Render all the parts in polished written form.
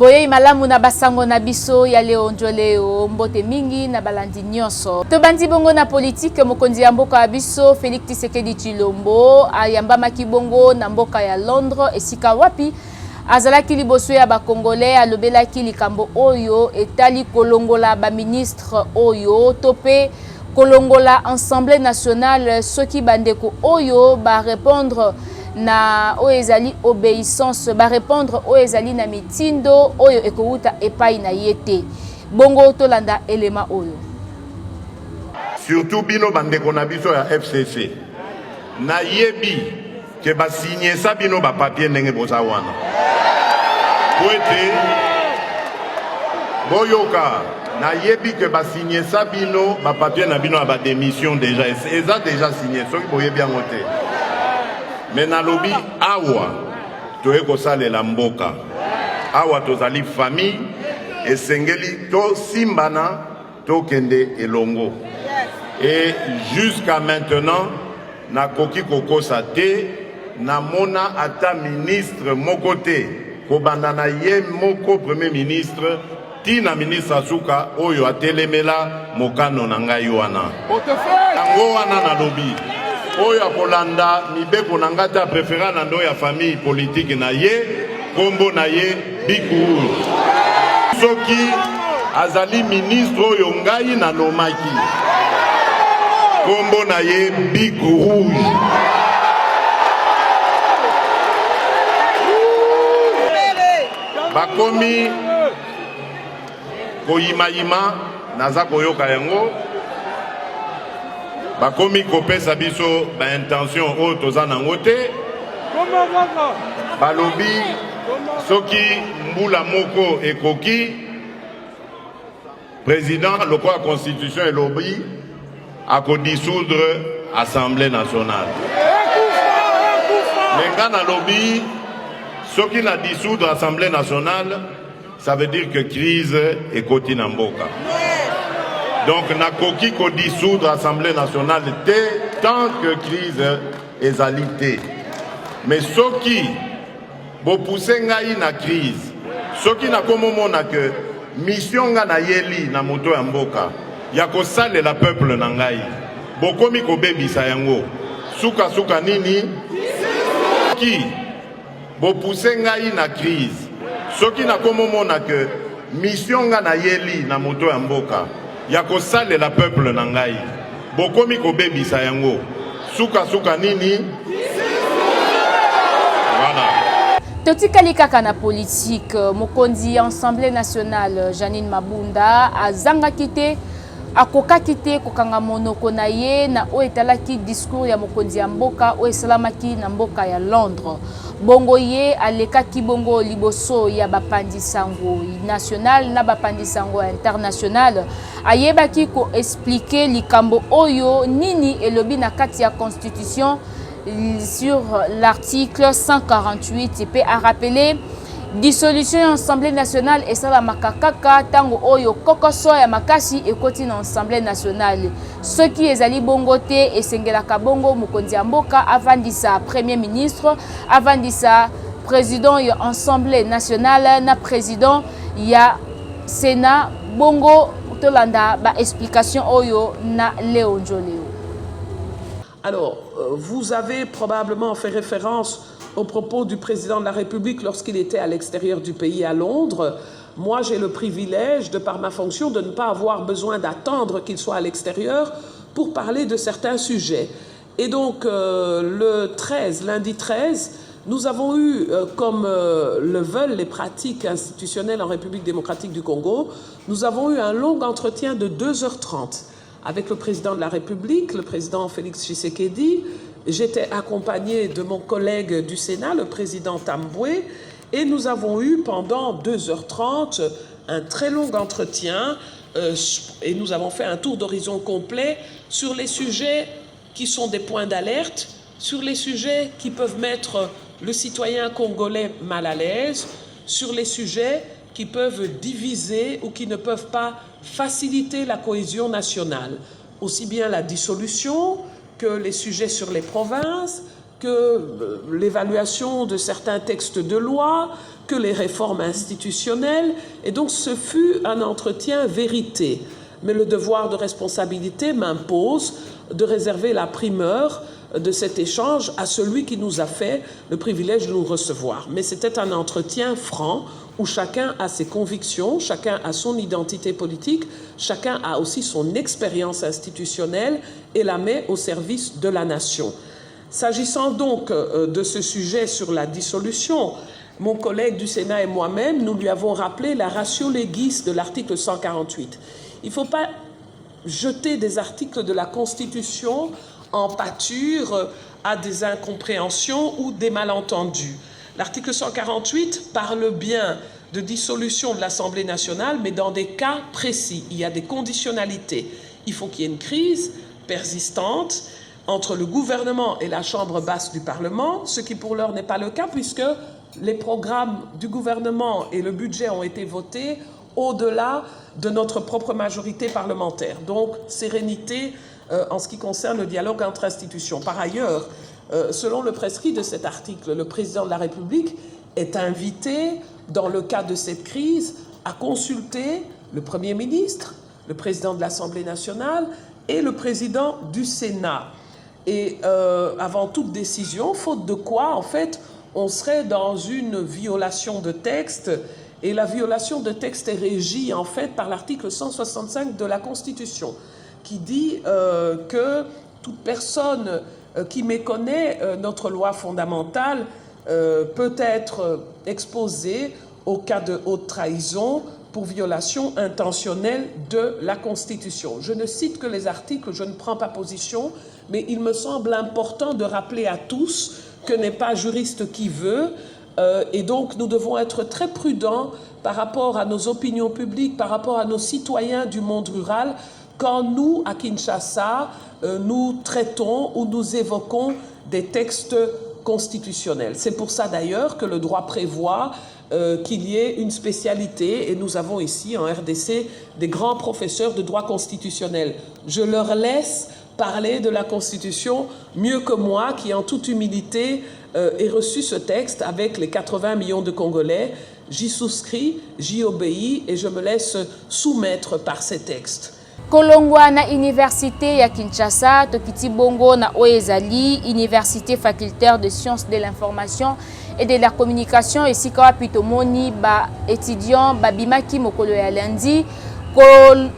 Boye malamu na basango na biso ya leo njoleo mbote mingi na balandi nyonso. Tobandi bongo na politique mokonzi ya mboka ya biso Félix Tshisekedi Tshilombo ayambamaki bongo na mboka ya Londres esika wapi azalaki liboso ya bakongolais alobelaki likambo oyo etali kolongola ba ministre oyo tope kolongola Assemblée nationale soki bandeko oyo ba répondre na oezali obéissance ba répondre oezali na mitindo oyo ekouta epai na yete bongo tolanda elema oyo surtout bino bandeko na biso ya FCC na yebi ke ba signer sa bino ba papier ndenge boza wana poete boyoka na yebi ke ba signer sa bino ba papier na bino ba démission déjà eza déjà signé soki boyebi yango te. Mais na lobi awa toye kosalela mboka awa tozali famille esengeli to simbana to kende elongo et jusqu'à maintenant na koki kokosa te na mona ata ministre moko te kobanda na ye moko premier ministre tina ministre asuka oyo atelemela mokano na ngai wana yango wana na lobi oyo akolanda mibeko na ngata préféré na ndo ya famille politique na ye kombo na ye Bikou soki azali ministre oyo ngai na nomaki kombo na ye Bikou bakomi koyimayima naza koyoka yango bakomi kopesa biso ba intention oyo toza nango te balobi soki mbula moko ekoki président lokola constitution elobi akodissoudre Assemblée nationale menga na lobi soki na dissoudre Assemblée nationale ça veut dire que crise ekoti na mboka. Donc, na koki ko dissoudre l'Assemblée nationale tant que crise est alité. Mais ce qui bo pousser ngai na crise, ce qui na komomo na que mission nga na yeli na moto ya mboka, ya ko sale la peuple na ngai. Bokomi ko bebisa yango. Suka nini? Qui bo pousser ngai na crise, ce qui na komomo na que mission nga na yeli na moto ya mboka. Yako sale la peuple na ngai bokomi ko bebisa yango suka nini voilà totikali kaka na politique mokonzi Assemblée nationale Janine Mabunda azangaki te akokaki te kokanga monoko na ye na o etalaki discours ya mokonzi ya mboka o esalamaki na mboka ya Londres bongo ye alekaki bongo liboso ya bapandi sango national na bapandi sango international ayebaki ko expliquer likambo oyo nini elobi na kati ya constitution sur l'article 148 et a rappelé dissolution ya Assemblée nationale et sala makakaka tango oyo kokoso ya makasi ekoti na Assemblée nationale ce qui ezali bongo te esengelaka bongo mokonzi ya mboka avandisa premier ministre avandisa président ya Assemblée nationale na président ya Sénat bongo tolanda ba explication oyo na Léon Njoleo. Alors vous avez probablement fait référence au propos du président de la République lorsqu'il était à l'extérieur du pays à Londres. Moi, j'ai le privilège, de par ma fonction, de ne pas avoir besoin d'attendre qu'il soit à l'extérieur pour parler de certains sujets. Et donc, lundi 13, nous avons eu, comme le veulent les pratiques institutionnelles en République démocratique du Congo, nous avons eu un long entretien de 2h30 avec le président de la République, le président Félix Tshisekedi. J'étais accompagné de mon collègue du Sénat, le président Tamboué, et nous avons eu pendant 2h30 un très long entretien et nous avons fait un tour d'horizon complet sur les sujets qui sont des points d'alerte, sur les sujets qui peuvent mettre le citoyen congolais mal à l'aise, sur les sujets qui peuvent diviser ou qui ne peuvent pas faciliter la cohésion nationale. Aussi bien la dissolution que les sujets sur les provinces, que l'évaluation de certains textes de loi, que les réformes institutionnelles. Et donc ce fut un entretien vérité. Mais le devoir de responsabilité m'impose de réserver la primeur de cet échange à celui qui nous a fait le privilège de nous recevoir. Mais c'était un entretien franc où chacun a ses convictions, chacun a son identité politique, chacun a aussi son expérience institutionnelle et la met au service de la nation. S'agissant donc de ce sujet sur la dissolution, mon collègue du Sénat et moi-même, nous lui avons rappelé la ratio legis de l'article 148. Il ne faut pas jeter des articles de la Constitution en pâture à des incompréhensions ou des malentendus. L'article 148 parle bien de dissolution de l'Assemblée nationale, mais dans des cas précis. Il y a des conditionnalités. Il faut qu'il y ait une crise persistante entre le gouvernement et la Chambre basse du Parlement, ce qui pour l'heure n'est pas le cas, puisque les programmes du gouvernement et le budget ont été votés au-delà de notre propre majorité parlementaire. Donc, sérénité en ce qui concerne le dialogue entre institutions. Par ailleurs, selon le prescrit de cet article, le président de la République est invité, dans le cas de cette crise, à consulter le Premier ministre, le président de l'Assemblée nationale et le président du Sénat. Et avant toute décision, faute de quoi, en fait, on serait dans une violation de texte. Et la violation de texte est régie, en fait, par l'article 165 de la Constitution, qui dit que toute personne qui méconnaît notre loi fondamentale peut être exposée au cas de haute trahison pour violation intentionnelle de la Constitution. Je ne cite que les articles, je ne prends pas position, mais il me semble important de rappeler à tous que n'est pas juriste qui veut, et donc nous devons être très prudents par rapport à nos opinions publiques, par rapport à nos citoyens du monde rural, quand nous, à Kinshasa, nous traitons ou nous évoquons des textes constitutionnels. C'est pour ça d'ailleurs que le droit prévoit qu'il y ait une spécialité, et nous avons ici en RDC des grands professeurs de droit constitutionnel. Je leur laisse parler de la Constitution mieux que moi, qui en toute humilité ai reçu ce texte avec les 80 millions de Congolais. J'y souscris, j'y obéis et je me laisse soumettre par ces textes. Kolongwa na université ya Kinshasa, tokiti bongo na Oezali, université facultaire de sciences de l'information et de la communication, et sikawa pitomoni ba étudiants babimaki mokolo ya lundi ko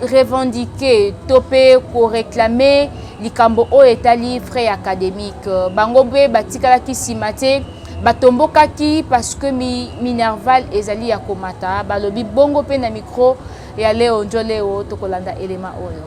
revendiquer topé ko réclamer likambo o etali frais académique bangobe batikala ki simate batombokaki parce que Minerval ezali ya komata balobi bongo pe na micro ya Leo Njoleo tokolanda elema oyo.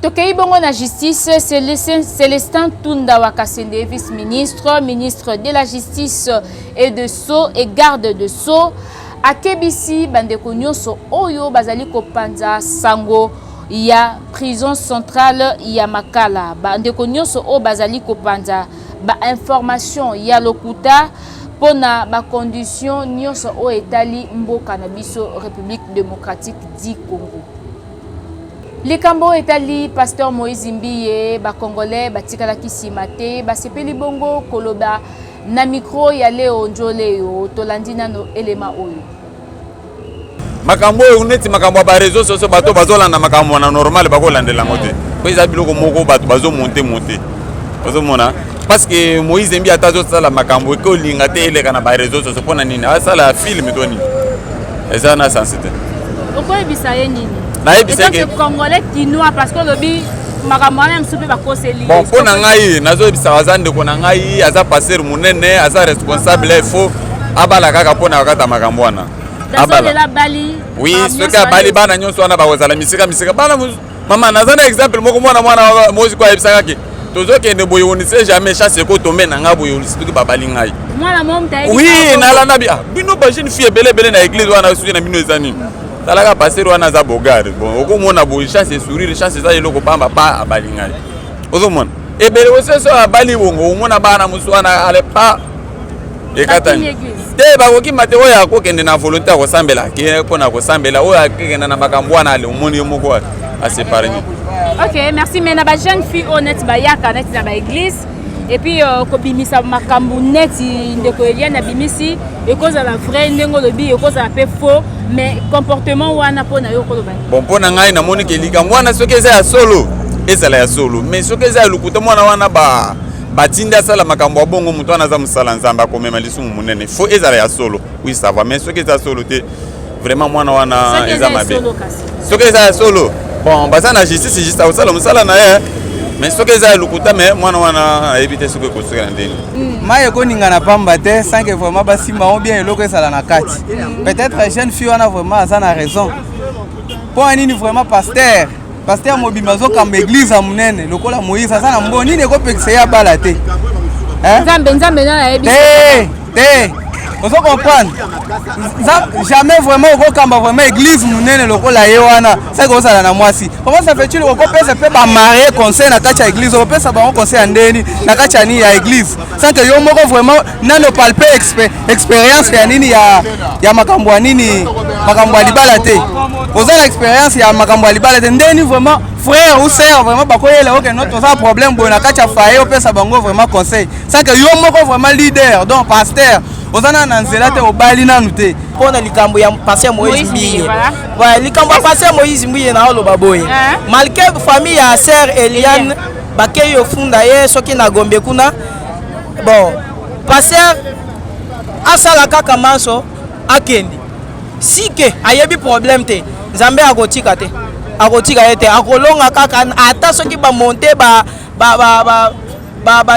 Tokei bongo na justice, Célestin Tunda Wakasende, vice-ministre, ministre de la justice et de Sceaux et garde de Sceaux, a Kebisi bandeko nyonso oyo bazali kopanza sango ya prison centrale ya Makala. Bandeko nyonso o bazali kopanza ba information ya lokuta pona ba condition nyonso o etali mboka na biso République démocratique du Congo. Likambo etali pasteur Moïse Mbiye ba Congolais batikala kisimate ba sepeli bongo koloba na micro ya Leo Njoleo tolandina no elema oyo. Makambo uneti makambo ba réseaux sociaux bato bazolanda makambo na normal bakolandela ngote. Ko eza biloko moko bato bazomonter. Bazomona parce que Moïse Mbiye atazo sala makambo ko linga te eleka na ba réseaux sociaux pona nini asala film toni. Eza na sensité. Oko ebisa ye nini? C'est que Congolais qui noie parce que le bi makamwana msupe bakoseli. Bon pona ngai nazo ebisa bazande ko na ngai aza passer munene aza responsable faut abala kaka pona wakata makambwana. Abala bali. Oui, ce que bali bana nyonso wana bakozala misika bana mama nazana exemple moko mwana mozi kwa ebisa kake. Tozo ke ne boyonise jamais chasse ko tombe na nga boyonise tuki babali ngai. Mwana mom tayi. Oui, na la nabi bino ba jeune fille bele na église wana suki na bino ezani. talaka passer wana za bogar bon okomona bo chance sourire chance za eloko pamba pa abalinga ozomona ebele oseso abali bongo omona bana muswana ale pa ekatani te bakoki mate oyo akokende na volonté akosambela ke mpona kosambela oyo akekenda na makambo wana ale omoni yo moko asepargne. Ok, merci. Mais na ba jeune fille honnête bayaka net na ba église et puis kobimisa makambo net ndeko Eliane abimisi et cause la vraie ndengo lobi et cause la peu faux mais comportement wana pona yo koloba. Bon pona ngai na moni ke likambo wana soki eza ya solo ezala ya solo mais soki eza ya lukuta mwana wana batinda sala makambo ya bongo mutu wana za musala nzamba komema lisumu munene fo ezala ya solo oui ça va mais soki eza solo te vraiment mwana wana eza mabe soki eza ya solo bon baza na justice juste osala musala na ye mais soki eza ya lukuta mais mwana wana ayebi te soki ekosukela ndeni maye koningana pamba te sans que vraiment basimba on bien eloko ezala na kati peut-être jeune fille wana vraiment aza na raison po nini vraiment pasteur mobimba zokamba église ya munene lokola Moïse aza na mboni nini ekopekisa ya bala te nzambe na yebi te ozo comprendre jamais vraiment okokamba vraiment église munene lokola ye wana ça que osala na mwasi comment ça fait-il okopesa pe ba marier conseil na kati ya église okopesa ba conseil ya ndeni na kati ya ni ya église sans que yo moko vraiment nano palpe expérience ya nini ya makambo ya nini makambo ya libala te ozala expérience ya makambo ya libala te ndeni vraiment frère ou sœur vraiment bakoyela ok notre ça problème boy na kati ya faye opesa bango vraiment conseil sans que yo moko vraiment leader donc pasteur ozana na nzela te obali nanu te pona likambo ya pasteur Moïse Mbiye voilà likambo ya pasteur Moïse Mbiye na oloba boye malgré famille ya sœur Eliane bakei ofunda ye soki na Gombe kuna bon pasteur asala kaka maso akendi sike ayebi problème te nzambe akotika te akotika ete akolonga kaka ata soki ba monter ba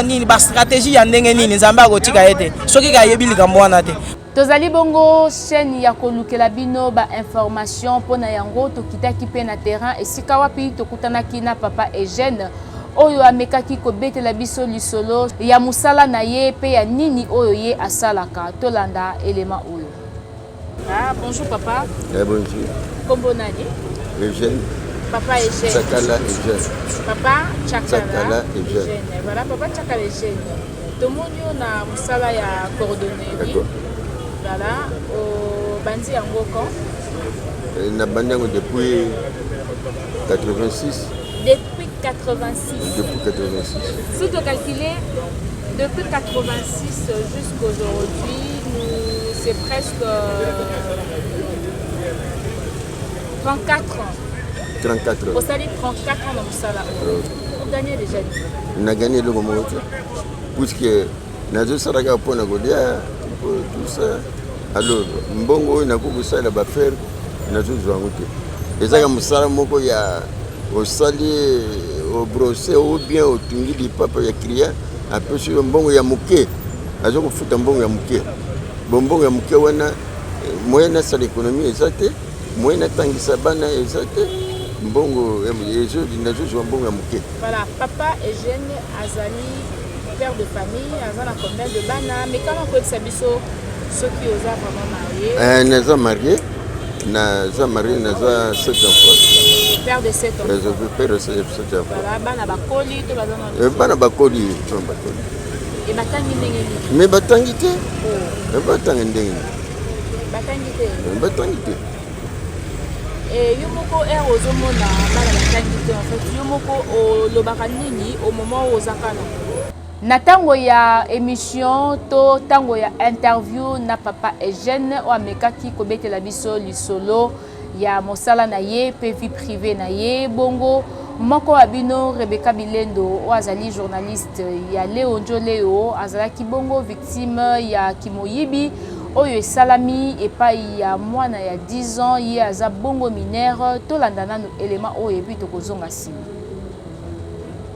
nini ba stratégie ya ndenge nini nzambe akotika ete soki kayebi likambo wana te. Tozali bongo chaîne ya kolukela bino ba information pona yango tokitaki pe na terrain esika wapi tokutanaki na papa Eugène oyo amekaki kobetela biso lisolo ya musala na ye pe ya nini oyo ye asalaka tolanda élément oyo. Ah bonjour papa. Bonjour. Kombo nani? Eugène. Papa Eugène. Chakala Eugène. Papa Chakala Eugène. Voilà papa Chakala Eugène. Tomoni na musala ya coordonnées. D'accord. Voilà, au bandi yango quand? Na bandi yango depuis 86. Depuis 86. Depuis 86. Si tu calcules, depuis 86 jusqu'aujourd'hui, c'est presque 34 ans. 34 ans. Vous allez 34 ans dans le salaire. Vous gagnez déjà. On a gagné le moment. Puisque nazo saraka pona godia tout ça. Alors mbongo na kukusala ba faire nazo zwangu te. Ezaka musala moko ya osali au brosser ou bien au tungi di papa ya client un peu sur mbongo ya muke. Azo kufuta mbongo ya muke. Mbongo ya muke wana moyena sa l'économie exacte. Moyena tangisa bana exacte. Mbongo ezo nazo zwa mbongo ya muke. Voilà, papa Eugène Azali père de famille, Azana combien de bana, mais comment on peut sabiso ceux qui osent vraiment marier? Naza marié, naza 7 enfants. Père de 7 enfants. Père de 7 enfants. Voilà, bana bakoli, to bazana. Bana bakoli, Et batangi ndenge ni. Mais batangi te. Batangi ndenge. Batangi te. Et yomoko ozomona bana batangi te en fait. Yomoko lobaka nini au moment où ozakana. Na tango ya émission to tango ya interview na papa Eugène o amekaki kobetela biso lisolo ya mosala na ye pe vie privée na ye bongo moko abino Rebecca Bilendo o azali journaliste ya Léon Joleo azalaki bongo victime ya kimoyibi oyo esalami epai ya mwana ya 10 ans ye aza bongo mineur tolandana no élément oyo epi tokozonga nsima.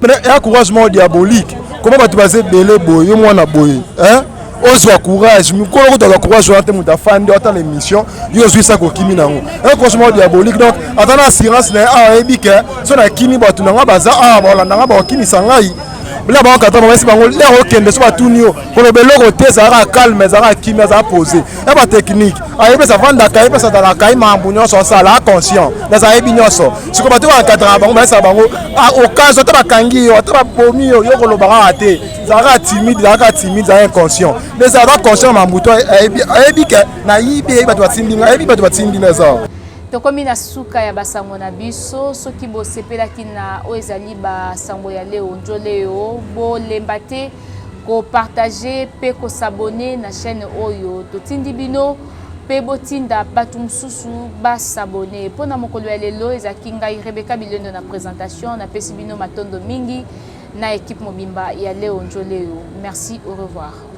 Un encouragement diabolique. Comment tu vas te belé boye mwana boye hein? Ozwa courage, mikolo ko courage ante muta fande ata l'émission, yo zwi sa ko kimi nango. Un encouragement diabolique donc atana assurance na a ebike so na kimi batu nanga baza a ba la nanga ba kimi sangai. bila bango kata basi bango lero kende so batuni yo ko beloko te za calme za kimia za poser et ba technique ayebe sa vanda kai pesa dans la kai mambu nyonso ça la conscient dans ayebi nyonso siko bato ba kadra bango basa bango au cas to ba kangi yo to ba bomi yo ko lo ba te za timide za inconscient mais ça va conscient mambu to ayebi ke na yibi bato batindinga ayebi bato batindinga za tokomi na suka ya basango na biso soki bosepelaki na oyo ezali basango ya leo njoleo bolemba te kopartage mpe kosabone na chaîne oyo totindi bino mpe botinda bato mosusu basabone mpona mokolo ya lelo ezalaki ngai Rebecca Bilendo na présentation napesi bino matondo mingi na équipe mobimba ya leo njoleo merci au revoir.